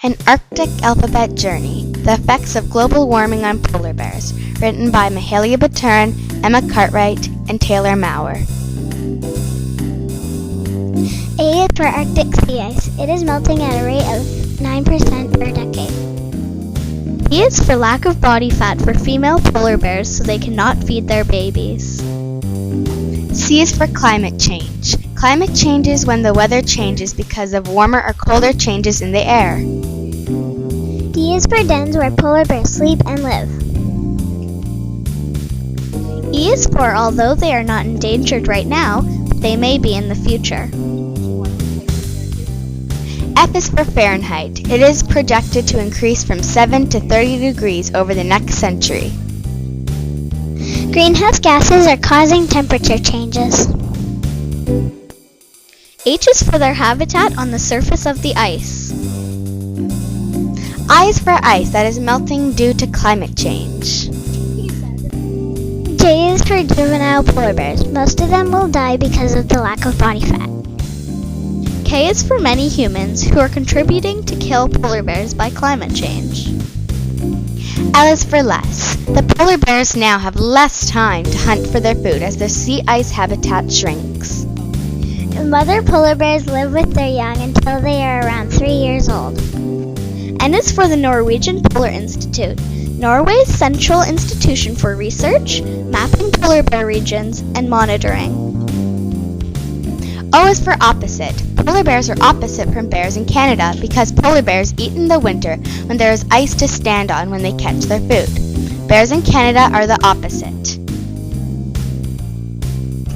An Arctic Alphabet Journey, The Effects of Global Warming on Polar Bears, written by Mahalia Baturin, Emma Cartwright, and Taylor Maurer. A is for Arctic sea ice. It is melting at a rate of 9% per decade. B is for lack of body fat for female polar bears so they cannot feed their babies. C is for climate change. Climate changes when the weather changes because of warmer or colder changes in the air. D is for dens where polar bears sleep and live. E is for although they are not endangered right now, they may be in the future. F is for Fahrenheit. It is projected to increase from 7 to 30 degrees over the next century. Greenhouse gases are causing temperature changes. H is for their habitat on the surface of the ice. I is for ice that is melting due to climate change. J is for juvenile polar bears. Most of them will die because of the lack of body fat. K is for many humans who are contributing to kill polar bears by climate change. L is for less. The polar bears now have less time to hunt for their food as their sea ice habitat shrinks. Mother polar bears live with their young until they are around 3 years old. N is for the Norwegian Polar Institute, Norway's central institution for research, mapping polar bear regions, and monitoring. O is for opposite. Polar bears are opposite from bears in Canada because polar bears eat in the winter when there is ice to stand on when they catch their food. Bears in Canada are the opposite.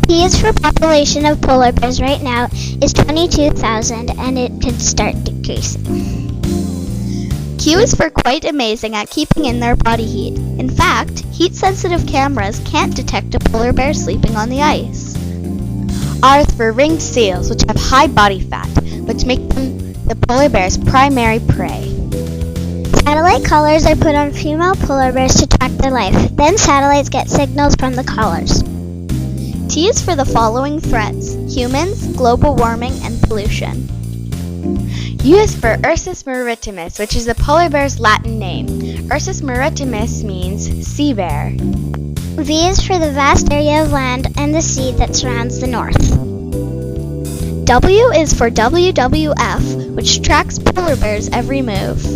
P is for population of polar bears right now is 22,000 and it could start decreasing. Q is for quite amazing at keeping in their body heat. In fact, heat-sensitive cameras can't detect a polar bear sleeping on the ice. R is for ringed seals, which have high body fat, which make them the polar bear's primary prey. Satellite collars are put on female polar bears to track their life. Then satellites get signals from the collars. T is for the following threats: humans, global warming, and pollution. U is for Ursus maritimus, which is the polar bear's Latin name. Ursus maritimus means sea bear. V is for the vast area of land and the sea that surrounds the north. W is for WWF, which tracks polar bears' every move.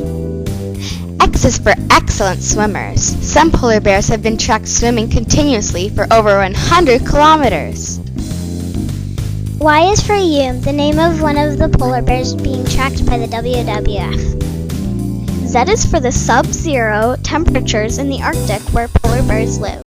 X is for excellent swimmers. Some polar bears have been tracked swimming continuously for over 100 kilometers. Y is for Yum, the name of one of the polar bears being tracked by the WWF. Z is for the sub-zero temperatures in the Arctic where polar bears live.